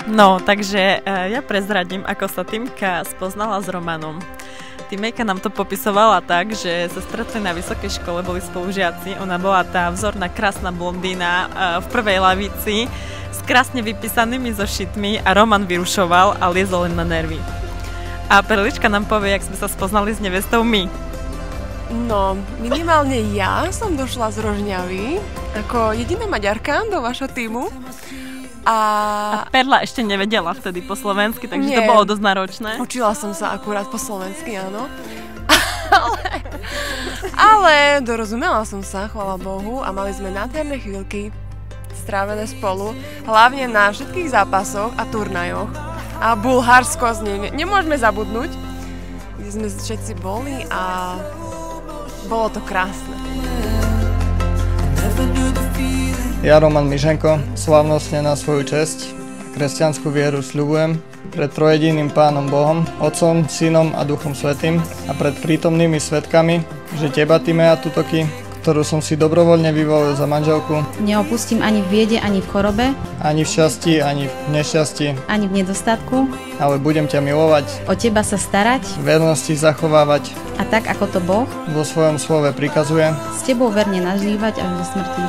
No, takže ja prezradím, ako sa Týmka spoznala s Romanom. Týmejka nám to popisovala tak, že sa stretli na vysokej škole, boli spolužiaci. Ona bola tá vzorná, krásna blondína v prvej lavici s krásne vypísanými zošitmi a Roman vyrušoval a liezol len na nervy. A Perlička nám povie, jak sme sa spoznali s nevestou my. No, minimálne ja som došla z Rožňavy ako jediná Maďarka do vašho týmu. A Perla ešte nevedela vtedy po slovensky, takže to bolo dosť náročné. Učila som sa akurát po slovensky, áno. Ale dorozumela som sa, chvála Bohu, a mali sme nádherné chvíľky strávené spolu, hlavne na všetkých zápasoch a turnajoch. A Bulharsko z nej nemôžeme zabudnúť, kde sme všetci boli a bolo to krásne. Ja, Roman Mišenko, slávnostne na svoju česť kresťanskú vieru sľubujem pred trojediným Pánom Bohom, Otcom, Synom a Duchom Svätým a pred prítomnými svedkami, že teba, Týmea Tutoky, ktorú som si dobrovoľne vyvolil za manželku, neopustím ani v biede, ani v chorobe, ani v šťastí, ani v nešťastí, ani v nedostatku, ale budem ťa milovať, o teba sa starať, vernosti zachovávať a tak, ako to Boh vo svojom slove prikazuje, s tebou verne nažívať až do smrti.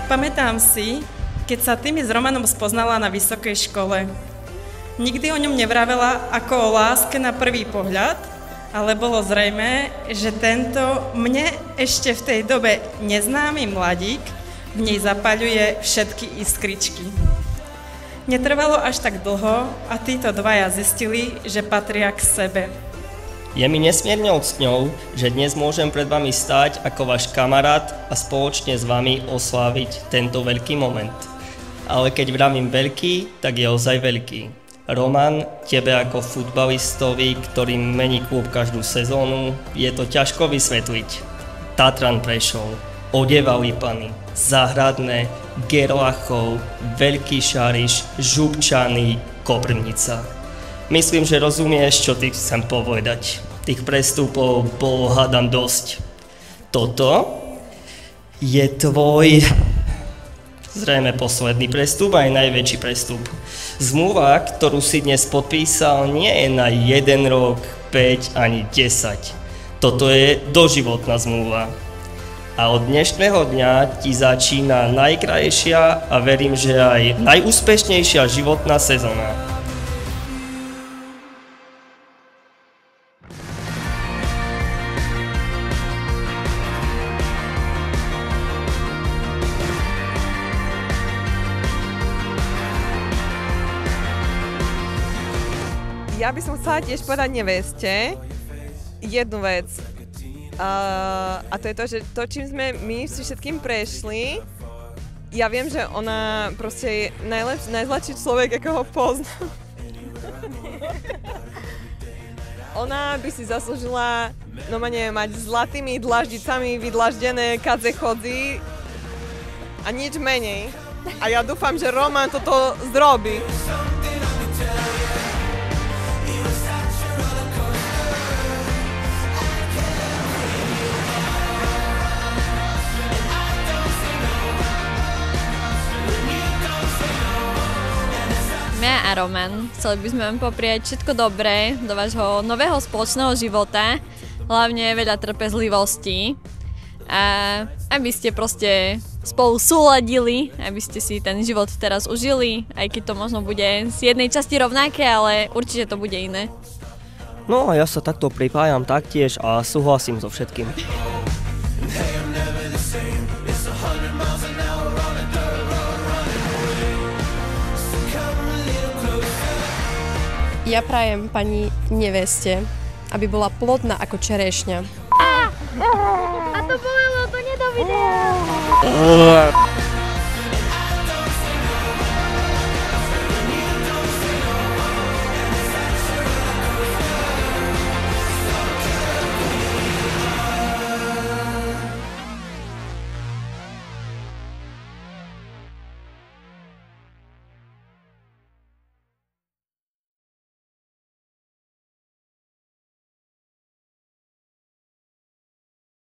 Pamätám si, keď sa Tými s Romanom spoznala na vysokej škole. Nikdy o ňom nevravela ako o láske na prvý pohľad, ale bolo zrejmé, že tento mne ešte v tej dobe neznámy mladík v nej zapaľuje všetky iskričky. Netrvalo až tak dlho a títo dvaja zistili, že patria k sebe. Je mi nesmierne cťou, že dnes môžem pred vami stáť ako váš kamarát a spoločne s vami osláviť tento veľký moment. Ale keď vravím veľký, tak je ozaj veľký. Roman, tebe ako futbalistovi, ktorý mení klub každú sezónu, je to ťažko vysvetliť. Tatran Prešov, Odeva Lipany, Záhradné, Gerlachov, Veľký Šariš, Župčany, Koprivnica. Myslím, že rozumieš, čo ty chcem povedať. Tých prestupov bolo, hádam, dosť. Toto je tvoj zrejme posledný prestup a aj najväčší prestup. Zmluva, ktorú si dnes podpísal, nie je na 1 rok, 5 ani 10. Toto je doživotná zmluva. A od dnešného dňa ti začína najkrajšia a verím, že aj najúspešnejšia životná sezóna. Ja by som chcela tiež povedať neveste jednu vec. A to je to, že to, čím sme my si všetkým prešli, ja viem, že ona proste je najzladší človek, ako ho poznám. Ona by si zaslúžila mať zlatými dlaždicami vydlaždené kadze chodzy a nič menej. A ja dúfam, že Roman toto zrobí. Mňa a Roman, chceli by sme vám popriať všetko dobré do vášho nového spoločného života, hlavne veľa trpezlivosti a aby ste proste spolu súladili, aby ste si ten život teraz užili, aj keď to možno bude z jednej časti rovnaké, ale určite to bude iné. No a ja sa takto pripájam taktiež a súhlasím so všetkým. Ja prajem pani neveste, aby bola plodná ako čerešňa. A to bolelo, to nie do videa.